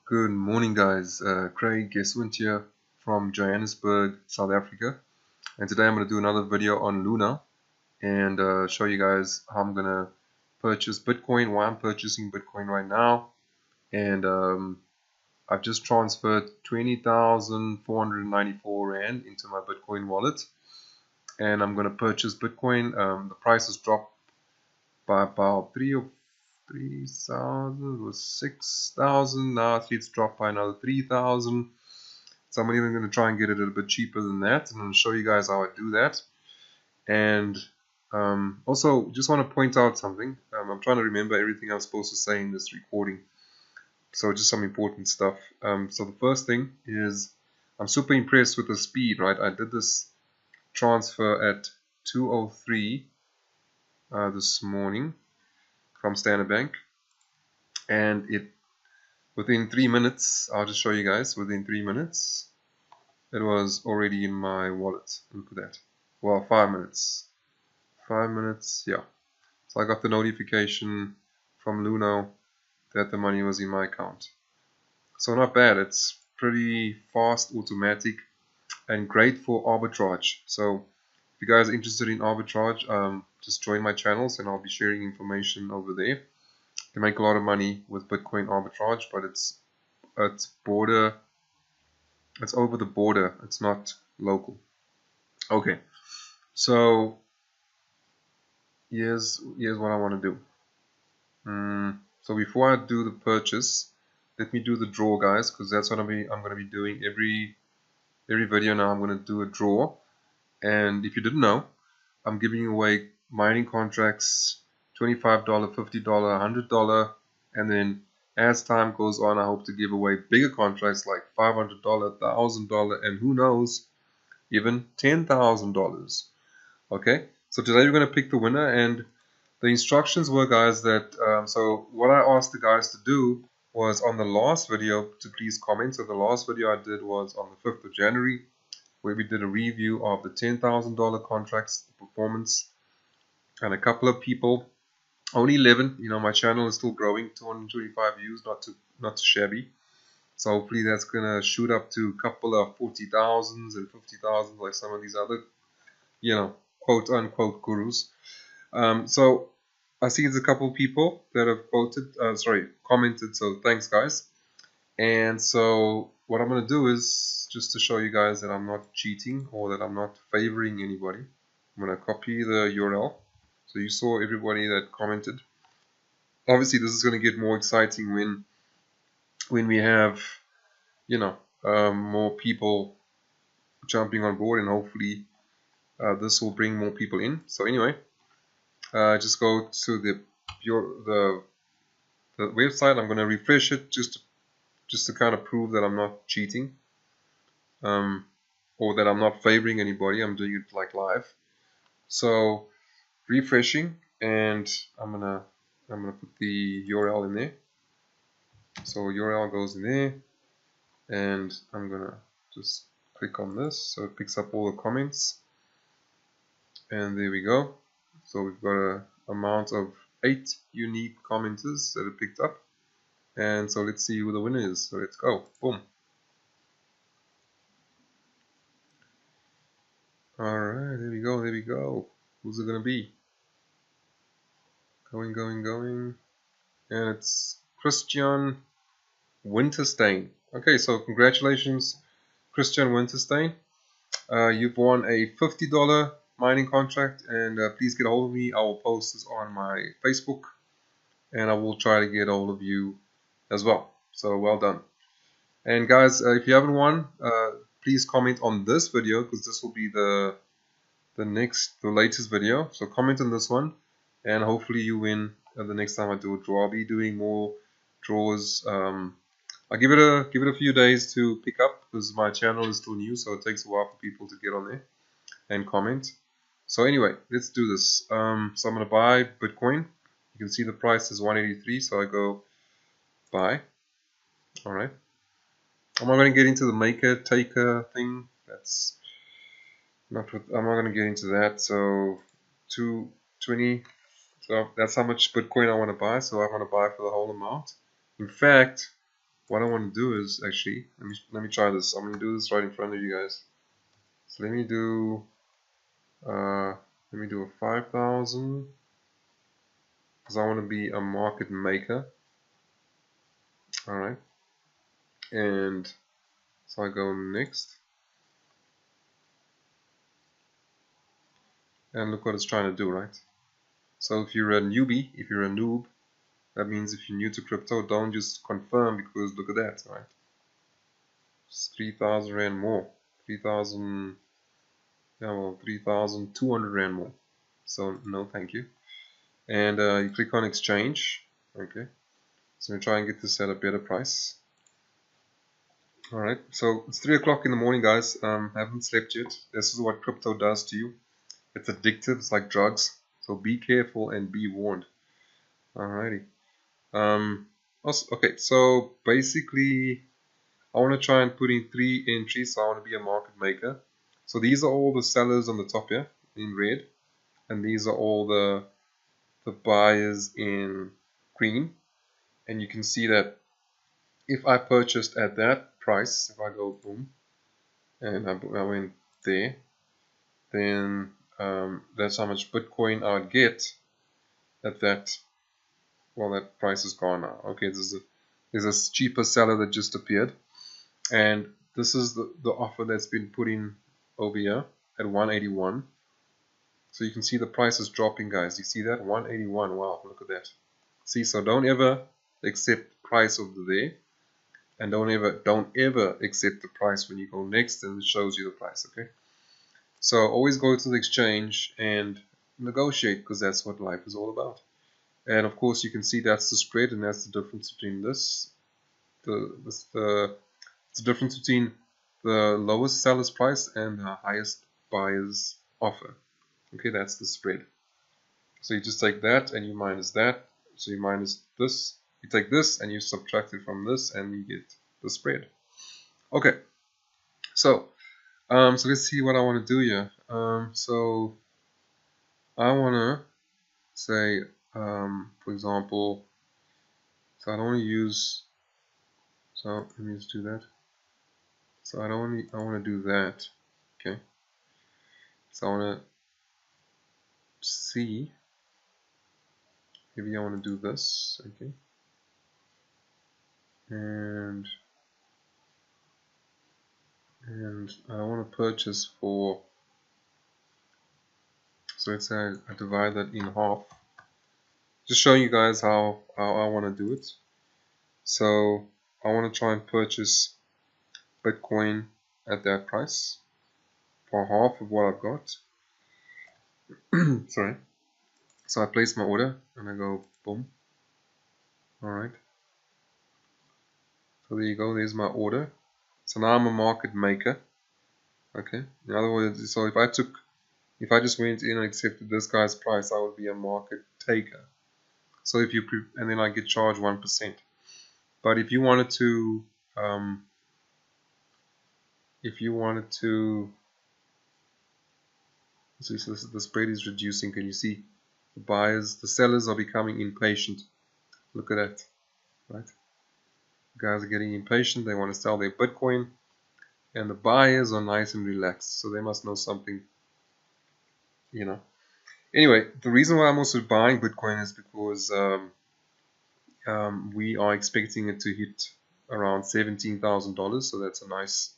Good morning, guys. Craig Geswint here from Johannesburg, South Africa. And today I'm going to do another video on Luna and show you guys how I'm going to purchase Bitcoin, why I'm purchasing Bitcoin right now. And I've just transferred 20,494 Rand into my Bitcoin wallet. And I'm going to purchase Bitcoin. The price has dropped by about 3,000, it was 6,000. Now it's dropped by another 3,000. So I'm even going to try and get it a little bit cheaper than that, and I'm going to show you guys how I do that. And also, just want to point out something. I'm trying to remember everything I'm supposed to say in this recording. So just some important stuff. So the first thing is I'm super impressed with the speed, right? I did this transfer at 2:03 this morning from Standard Bank, and within 3 minutes, I'll just show you guys, within 3 minutes it was already in my wallet. Look at that. Well, 5 minutes. 5 minutes, yeah. So I got the notification from Luno that the money was in my account. So not bad. It's pretty fast, automatic, and great for arbitrage. So if you guys are interested in arbitrage, just join my channels and I'll be sharing information over there. You can make a lot of money with Bitcoin arbitrage, but it's over the border. It's not local. Okay, so here's what I want to do. So before I do the purchase, let me do the draw, guys, because that's what I'm going to be doing every video now. I'm going to do a draw, and if you didn't know, I'm giving away mining contracts, $25, $50, $100, and then as time goes on, I hope to give away bigger contracts like $500, $1,000, and who knows, even $10,000. Okay, so today we're going to pick the winner, and the instructions were, guys, that so what I asked the guys to do was on the last video to please comment. So the last video I did was on the 5th of January, where we did a review of the $10,000 contracts, the performance, and a couple of people, only 11. You know, my channel is still growing, 225 views, not too shabby. So hopefully that's gonna shoot up to a couple of 40,000s and 50,000, like some of these other, you know, quote unquote gurus. So I see it's a couple people that have commented. So thanks, guys. And so what I'm gonna do is just to show you guys that I'm not cheating or that I'm not favoring anybody. I'm gonna copy the URL. So you saw everybody that commented. Obviously, this is gonna get more exciting when we have, you know, more people jumping on board, and hopefully this will bring more people in. So anyway, just go to the website. I'm going to refresh it just to kind of prove that I'm not cheating, or that I'm not favoring anybody. I'm doing it like live. So refreshing, and I'm gonna put the URL in there. So URL goes in there, and I'm gonna just click on this, so it picks up all the comments, and there we go. So we've got a amount of 8 unique commenters that are picked up, and so let's see who the winner is. So let's go. Boom. Alright, there we go. Who's it gonna be? Going, and it's Christian Winterstein. Okay, so congratulations, Christian Winterstein. You've won a $50 mining contract, and please get a hold of me. I will post this on my Facebook, and I will try to get all of you as well. So well done. And guys, if you haven't won, please comment on this video, because this will be the latest video. So comment on this one, and hopefully you win the next time I do a draw. I'll be doing more draws. I'll give it a few days to pick up, because my channel is still new, so it takes a while for people to get on there and comment. So anyway, let's do this. So I'm gonna buy Bitcoin. You can see the price is 183, so I go buy. All right. I'm not gonna get into the maker taker thing. That's not what I'm not gonna get into that. So 220. So that's how much Bitcoin I want to buy. So I want to buy for the whole amount. In fact, what I want to do is actually, let me try this. I'm going to do this right in front of you guys. So let me do a 5,000 because I want to be a market maker. Alright, and so I go next, and look what it's trying to do, right? So if you're a newbie, if you're a noob, that means if you're new to crypto, don't just confirm, because look at that, right? It's 3,000 Rand more, 3,000, yeah, well, 3,200 Rand more. So no, thank you. And you click on exchange. Okay, so we try and get this at a better price. Alright, so it's 3 o'clock in the morning, guys. Haven't slept yet. This is what crypto does to you. It's addictive, it's like drugs. So be careful and be warned. Alrighty. Okay, so basically I want to try and put in 3 entries. So I want to be a market maker. So these are all the sellers on the top here in red, and these are all the buyers in green. And you can see that if I purchased at that price, if I go boom, and I went there, then that's how much Bitcoin I would get at that. Well, that price is gone now. Okay, there's a cheaper seller that just appeared, and this is the offer that's been put in over here at 181. So you can see the price is dropping, guys. You see that? 181. Wow, look at that. See, so don't ever accept price over there. And don't ever accept the price when you go next and it shows you the price, okay? So always go to the exchange and negotiate, because that's what life is all about. And of course you can see that's the spread, and that's the difference between this. It's the difference between the lowest seller's price and the highest buyer's offer. Okay, that's the spread. So you just take that and you minus that. So you minus this, you take this and you subtract it from this, and you get the spread. Okay, so let's see what I want to do here. So I want to say, for example, so I don't want to use, so let me just do that. So I want to do that. Okay, so I want to see, maybe I want to do this. Okay, and I want to purchase for, so let's say I divide that in half, just showing you guys how I want to do it. So I want to try and purchase Bitcoin at that price for half of what I've got. Sorry. So I place my order and I go boom. Alright. So there you go, there's my order. So now I'm a market maker. Okay. In other words, so if I just went in and accepted this guy's price, I would be a market taker. So if you, and then I get charged 1%. But if you wanted to, so the spread is reducing. Can you see the sellers are becoming impatient. Look at that, right? The guys are getting impatient. They want to sell their Bitcoin, and the buyers are nice and relaxed. So they must know something, you know. Anyway, the reason why I'm also buying Bitcoin is because we are expecting it to hit around $17,000. So that's a nice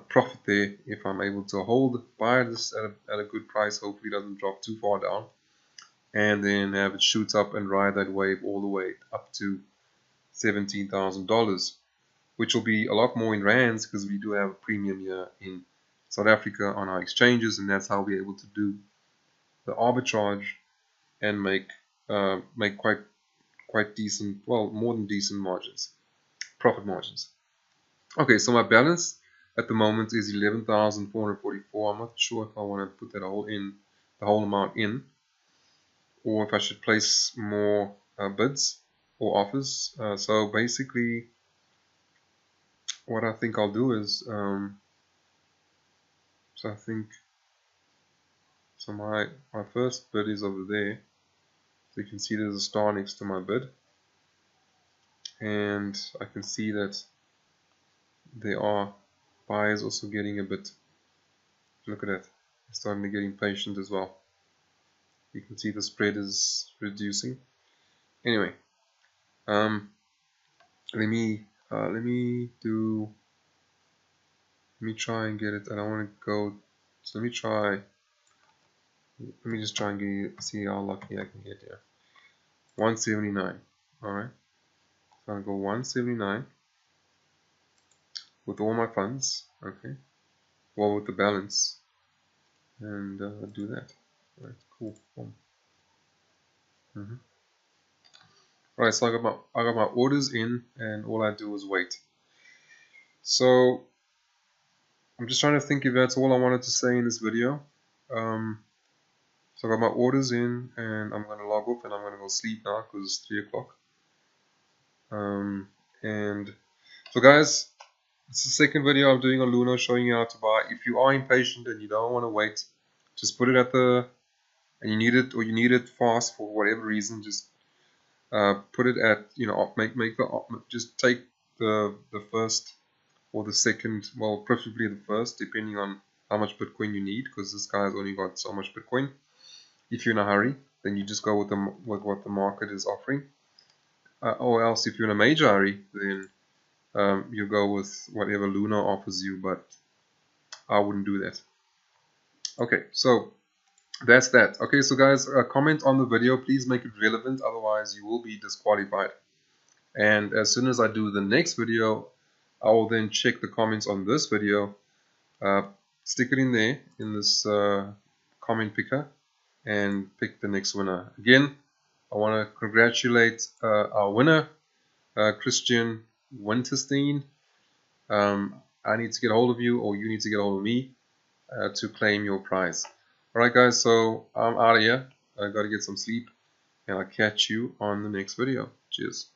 profit there if I'm able to buy this at a good price. Hopefully it doesn't drop too far down, and then have it shoot up and ride that wave all the way up to $17,000, which will be a lot more in rands, because we do have a premium here in South Africa on our exchanges, and that's how we're able to do the arbitrage and make quite decent, well, more than decent margins, profit margins. Okay, so my balance at the moment is 11,444. I'm not sure if I want to put that the whole amount in, or if I should place more bids or offers. So basically, what I think I'll do is, so I think, so my first bid is over there. So you can see there's a star next to my bid. and I can see that there are buyers also getting a bit, look at that, they're starting to get impatient as well. You can see the spread is reducing. Anyway, let me try and get it. I don't want to go, so let me just try and see how lucky I can get here. 179. Alright, so I'll go 179 with all my funds, okay, well, with the balance, and do that. Alright, cool. Alright, so I got my orders in, and all I do is wait. So I'm just trying to think if that's all I wanted to say in this video. So I got my orders in, and I'm going to log off, and I'm going to go sleep now because it's 3 o'clock. And so guys, it's the second video I'm doing on Luno showing you how to buy. If you are impatient and you don't want to wait, just put it at and you need it, or you need it fast for whatever reason, just put it at, just take the first or the second, well, preferably the first, depending on how much Bitcoin you need, because this guy's only got so much Bitcoin. If you're in a hurry, then you just go with what the market is offering, or else if you're in a major hurry, then you go with whatever Luno offers you, but I wouldn't do that. Okay, so that's that. Okay, so guys, comment on the video, please make it relevant, otherwise you will be disqualified. And as soon as I do the next video, I will then check the comments on this video, stick it in there in this comment picker, and pick the next winner. Again, I want to congratulate our winner, Christian Winterstein. I need to get a hold of you, or you need to get a hold of me to claim your prize. Alright guys, so I'm out of here. I gotta get some sleep, and I'll catch you on the next video. Cheers.